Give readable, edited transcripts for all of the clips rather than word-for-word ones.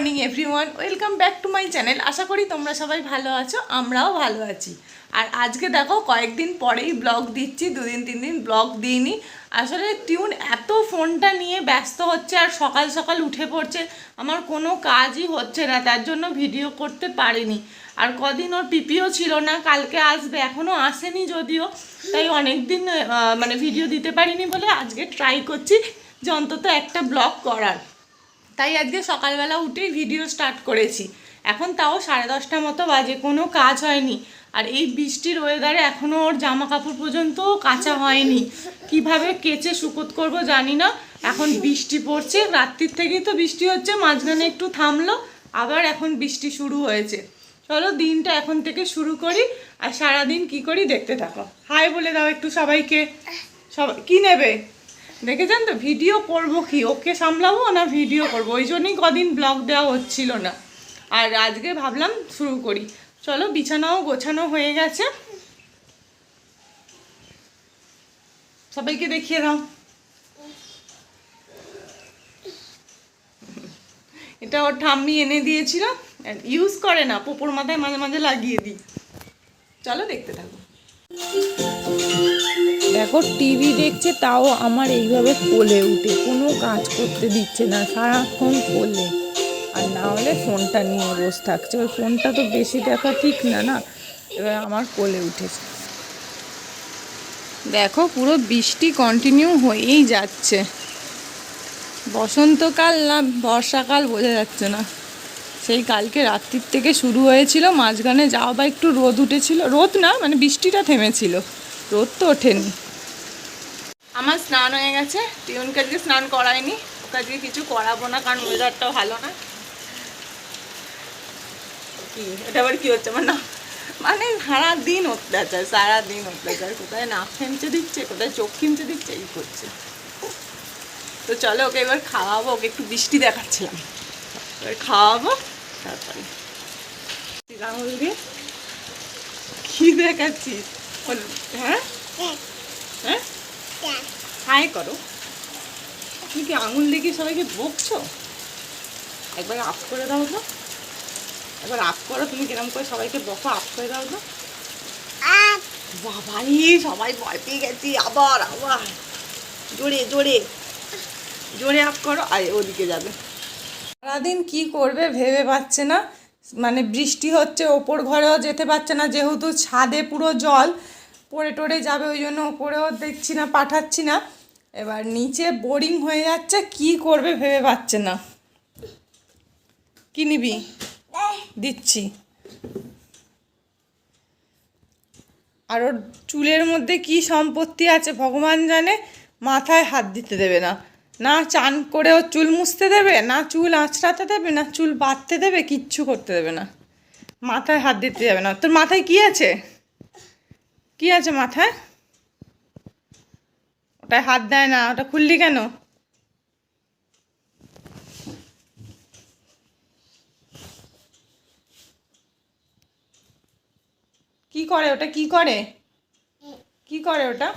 Morning everyone, welcome back to my channel. আশা করি তোমরা সবাই ভালো আছো, আমরাও ভালো আছি। আর আজকে দেখো কয়েকদিন পরেই ব্লগ দিচ্ছি, 2-3 দিন ব্লগ দিইনি। আসলে টিউন এত ফোনটা নিয়ে ব্যস্ত হচ্ছে আর সকাল সকাল উঠে পড়ছে, আমার কোনো কাজই হচ্ছে না, তার জন্য ভিডিও করতে পারিনি। আর কদিন ওর পিপিও ছিল না, কালকে আসবে, এখনও আসেনি যদিও, তাই অনেক দিন মানে ভিডিও দিতে পারিনি বলে আজকে ট্রাই করছি যে অন্তত একটা ব্লগ করার। তাই আজকে সকালবেলা উঠেই ভিডিও স্টার্ট করেছি। এখন তাও 10:30 মতো বাজে, কোনো কাজ হয়নি। আর এই বৃষ্টির ওয়েদারে এখনও ওর জামা কাপড় পর্যন্ত কাঁচা হয়নি, কিভাবে কেচে শুকোত করবো জানি না। এখন বৃষ্টি পড়ছে, রাত্রির থেকেই তো বৃষ্টি হচ্ছে, মাঝখানে একটু থামলো, আবার এখন বৃষ্টি শুরু হয়েছে। চলো দিনটা এখন থেকে শুরু করি, আর সারাদিন কি করি দেখতে থাকো। হাই বলে দাও একটু সবাইকে। সবাই কি নেবে দেখেছেন তো, ভিডিও করব কি, ওকে সামলাবো না ভিডিও করব, ওই জন্যই কদিন ব্লগ দেওয়া হচ্ছিল না। আর আজকে ভাবলাম শুরু করি। চলো, বিছানাও গোছানো হয়ে গেছে, সবাইকে দেখিয়ে দাও। এটা ওর ঠাম্মি এনে দিয়েছিল, ইউজ করে না, পোপোর মাথায় মাঝে মাঝে লাগিয়ে দিই। চলো দেখতে থাকো। দেখো টিভি দেখছে, তাও আমার এইভাবে কোলে উঠে, কোনো কাজ করতে দিচ্ছে না, সারাক্ষণ কোলে। আর না হলে ফোনটা নিয়ে বসে থাকছে, ওই ফোনটা তো বেশি দেখা ঠিক না না। এবার আমার কোলে উঠেছে। দেখো পুরো বৃষ্টি কন্টিনিউ হয়েই যাচ্ছে, বসন্তকাল না বর্ষাকাল বোঝা যাচ্ছে না। সেই কালকে রাত্রির থেকে শুরু হয়েছিল, মাঝখানে যাও বা একটু রোদ উঠেছিল, রোদ না মানে বৃষ্টিটা থেমেছিল, রোদ তো ওঠেনি। আমার স্নান হয়ে গেছে, টিউনকে আজকে স্নান করায়নি, ওকে আজকে কিছু করাবো না, কারণ ওয়েদারটাও ভালো না। কি এটা আবার কি হচ্ছে আমার না, মানে সারাদিন অত্যাচার, কোথায় নাক খেমচে দিচ্ছে, কোথায় চোখ খেমচে দিচ্ছে, এই করছে। তো চলো ওকে এবার খাওয়াবো, ওকে একটু বৃষ্টি দেখাচ্ছিলাম, এবার খাওয়াবো তারপরে। আঙুল দিয়ে কি দেখাচ্ছিস? হ্যাঁ হ্যাঁ, হাই করো। তুমি কি আঙুল দিয়ে কি সবাইকে বকছো? একবার আপ করে দাও তো, একবার আপ করো, তুমি কিরম করে সবাইকে বকো, আপ করে দাও তো। বাবাই সবাই ভয় পেয়ে গেছি, আবার আবার জোরে জোরে জোরে আপ করো, আর ওদিকে যাবে। সারাদিন কি করবে ভেবে পাচ্ছে না, মানে বৃষ্টি হচ্ছে, ওপর ঘরেও যেতে পারছে না, যেহেতু ছাদে পুরো জল, পড়ে টরে যাবে, ওই জন্য ওপরেও দেখছি না, পাঠাচ্ছি না। এবার নিচে বোরিং হয়ে যাচ্ছে, কি করবে ভেবে পাচ্ছে না। কি নিবি? দিচ্ছি। আর ওর চুলের মধ্যে কি সম্পত্তি আছে ভগবান জানে, মাথায় হাত দিতে দেবে না, না চান করে ওর চুল মুছতে দেবে, না চুল আঁচড়াতে দেবে, না চুল বাঁধতে দেবে, কিচ্ছু করতে দেবে না, মাথায় হাত দিতে যাবে না। তোর মাথায় কি আছে? কি আছে মাথায়? ওটায় হাত দেয় না, ওটা খুললি কেন? কি করে ওটা, কি করে, কি করে ওটা,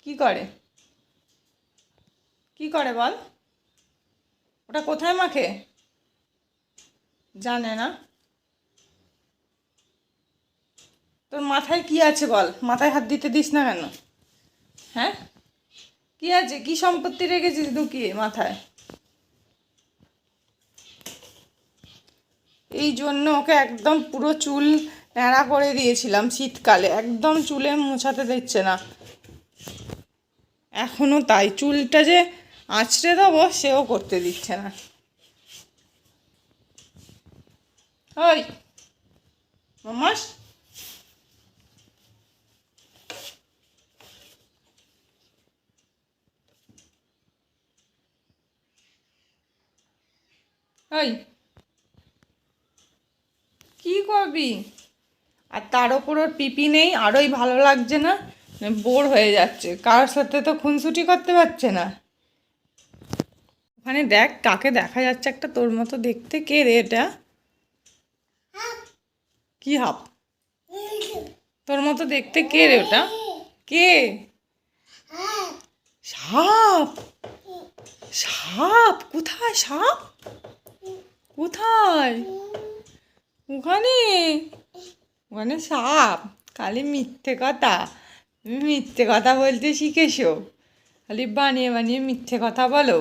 কি করে, কি করে বল? ওটা কোথায় মাখে? জানে না। তোর মাথায় কি আছে বল, মাথায় হাত দিতে দিস না কেন? হ্যাঁ, কি আছে, কি সম্পত্তি রেখেছিস লুকিয়ে মাথায়? এই জন্য ওকে একদম পুরো চুল ন্যাড়া করে দিয়েছিলাম শীতকালে, একদম চুলে মোছাতে দিচ্ছে না। এখনও তাই, চুলটা যে আঁচড়ে দেবো সেও করতে দিচ্ছে না। ওই মামাস, ওই কি করবি? আর তার ওপর ওর পিপি নেই, আরোই ভালো লাগছে না, বোর হয়ে যাচ্ছে, কারোর সাথে তো খুনসুটি করতে পারছে না। ওখানে দেখ কাকে দেখা যাচ্ছে একটা তোর মতো দেখতে, কে রে এটা? কি হাপ তোর মতো দেখতে, কে রে ওটা? কে? সাপ? সাপ কোথায়? সাপ কোথায়? ওখানে? ওখানে সাপ? খালি মিথ্যে কথা। তুমি মিথ্যে কথা বলতে শিখেছো, খালি বানিয়ে বানিয়ে মিথ্যে কথা বলো।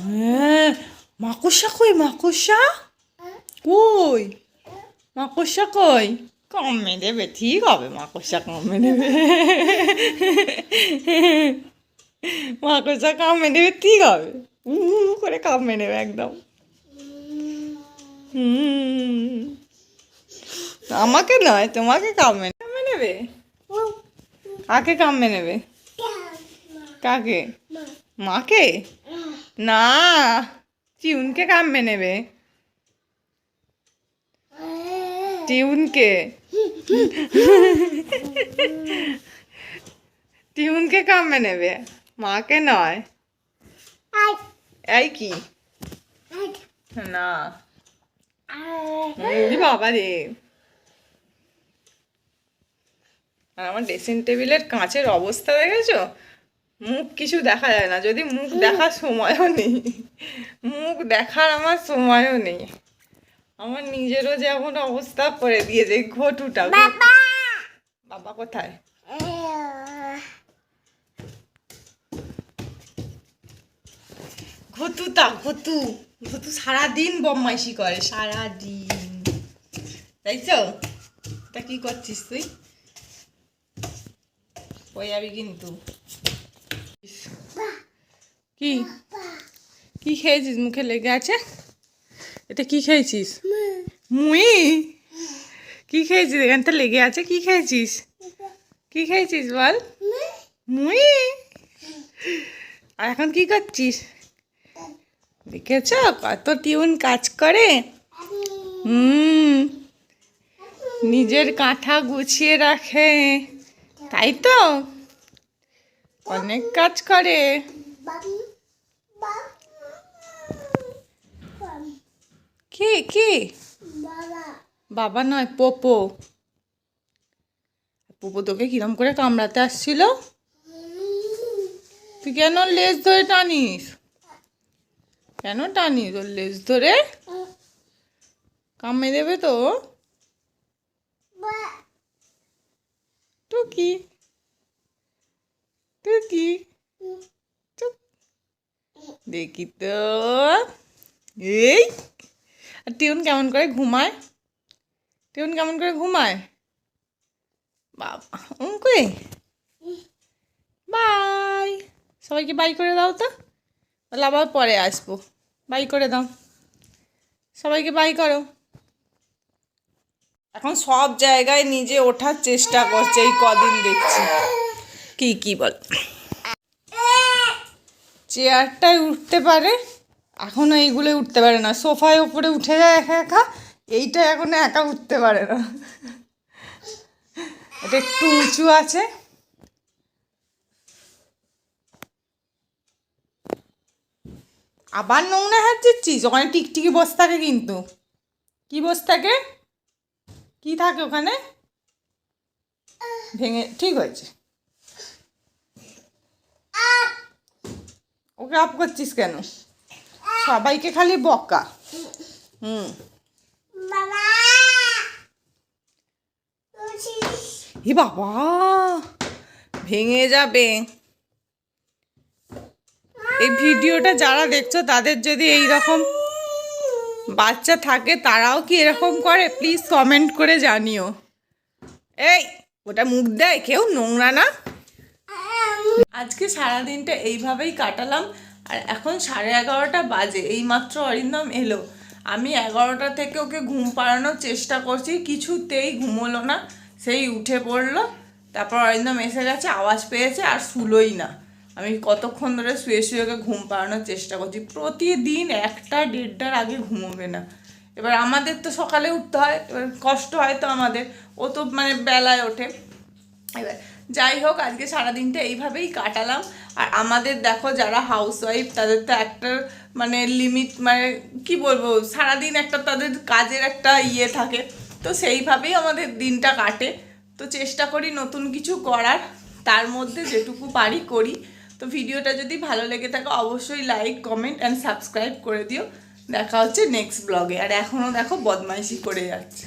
হ্যাঁ, মাকড়সা কই? মাকড়সা কই? মাকড়সা কই? কামড়ে দেবে, ঠিক হবে, মাকড়সা কামড়ে দেবে। মাকড়সা কামড়ে দেবে, ঠিক হবে, করে কামড়ে নেবে একদম। হুম, আমাকে নয়, তোমাকে কামড়ে কামড়ে নেবে। কাকে কামড়ে নেবে? কাকে? মাকে? না, টিউনকে কামড়ে নেবে। টিউনকে, টিউনকে কামড়ে নেবে, মাকে নয়। এই কি না, বাবা রে। আর আমার ড্রেসিং টেবিলের কাঁচের অবস্থা দেখেছো? মুখ কিছু দেখা যায় না, যদি মুখ দেখার সময়ও নেই, মুখ দেখার আমার সময়ও নেই। আমার নিজেরও যেমন অবস্থা করে দিয়েছে ঘটুটা। বাবা কোথায়? ঘটুটা, ঘটু ঘটু সারাদিন বদমাইশি করে, সারাদিন, তাই তো? তা কি করছিস তুই? হয়ে যাবি কিন্তু। কি কি খেয়েছিস? মুখে লেগে আছে এটা? কি খেয়েছিস? মুই? কি খেয়েছিস? এখানটা লেগে আছে, কি খেয়েছিস? কি খেয়েছিস বল? মুই? আর এখন কি করছিস? দেখেছ কত টিউন কাজ করে? নিজের কাঁথা গুছিয়ে রাখে, তাই তো? অনেক কাজ করে। কি কি? বাবা নয়, পোপো। পোপো তোকে কিরম করে কামড়াতে আসছিল? তুই কেন লেজ ধরে টানিস? কেন টানিস ওর লেজ ধরে? কামড়ে দেবে তো। টুকি টুকি, চুপ, দেখি তো। এই, আর টিউন কেমন করে ঘুমায়? টিউন কেমন করে ঘুমায়? বাবা ওকে, বাই। সবাইকে বাই করে দাও তো, তাহলে আবার পরে আসবো। বাই করে দাও, সবাইকে বাই করো। এখন সব জায়গায় নিজে ওঠার চেষ্টা করছে, এই কদিন দেখছি। কি কি বল? চেয়ারটায় উঠতে পারে, এখনও এইগুলো উঠতে পারে না। সোফায় ওপরে উঠে যায় একা একা, এইটা এখনো একা উঠতে পারে না। এটা একটু উঁচু আছে। আবার নোংরা হাত দিচ্ছিস? ওখানে টিকটিকি বসে থাকে কিন্তু। কি বসে থাকে? কি থাকে ওখানে? ভেঙে ঠিক হয়েছে। ওকে অফ করছিস কেন? সবাইকে খালি বকা। এ বাবা, ভেঙে যাবে। এই ভিডিওটা যারা দেখছো তাদের যদি এই রকম বাচ্চা থাকে, তারাও কি এরকম করে? প্লিজ কমেন্ট করে জানিও। এই, ওটা মুখ দেয় কেউ, নোংরা না। আজকে সারাদিনটা এইভাবেই কাটালাম। আর এখন 11:30 বাজে, এইমাত্র অরিন্দম এলো। আমি 11টা থেকে ওকে ঘুম পাড়ানোর চেষ্টা করছি, কিছুতেই ঘুমোলো না। সেই উঠে পড়লো, তারপর অরিন্দম এসে গেছে, আওয়াজ পেয়েছে আর শুলোই না। আমি কতক্ষণ ধরে শুয়ে শুয়ে ওকে ঘুম পাড়ানোর চেষ্টা করছি। প্রতিদিন 1টা-1:30টার আগে ঘুমোবে না। এবার আমাদের তো সকালে উঠতে হয়, এবার কষ্ট হয় তো আমাদের, ও তো মানে বেলায় ওঠে। এবার যাই হোক, আজকে সারাদিনটা এইভাবেই কাটালাম। আর আমাদের দেখো যারা হাউসওয়াইফ, তাদের তো একটা মানে লিমিট, মানে কি বলবো, সারাদিন একটা তাদের কাজের একটা ইয়ে থাকে, তো সেইভাবেই আমাদের দিনটা কাটে। তো চেষ্টা করি নতুন কিছু করার, তার মধ্যে যেটুকু পারি করি। তো ভিডিওটা যদি ভালো লেগে থাকে অবশ্যই লাইক কমেন্ট অ্যান্ড সাবস্ক্রাইব করে দিও। দেখা হচ্ছে নেক্সট ব্লগে। আর এখনও দেখো বদমাইশি করে যাচ্ছে।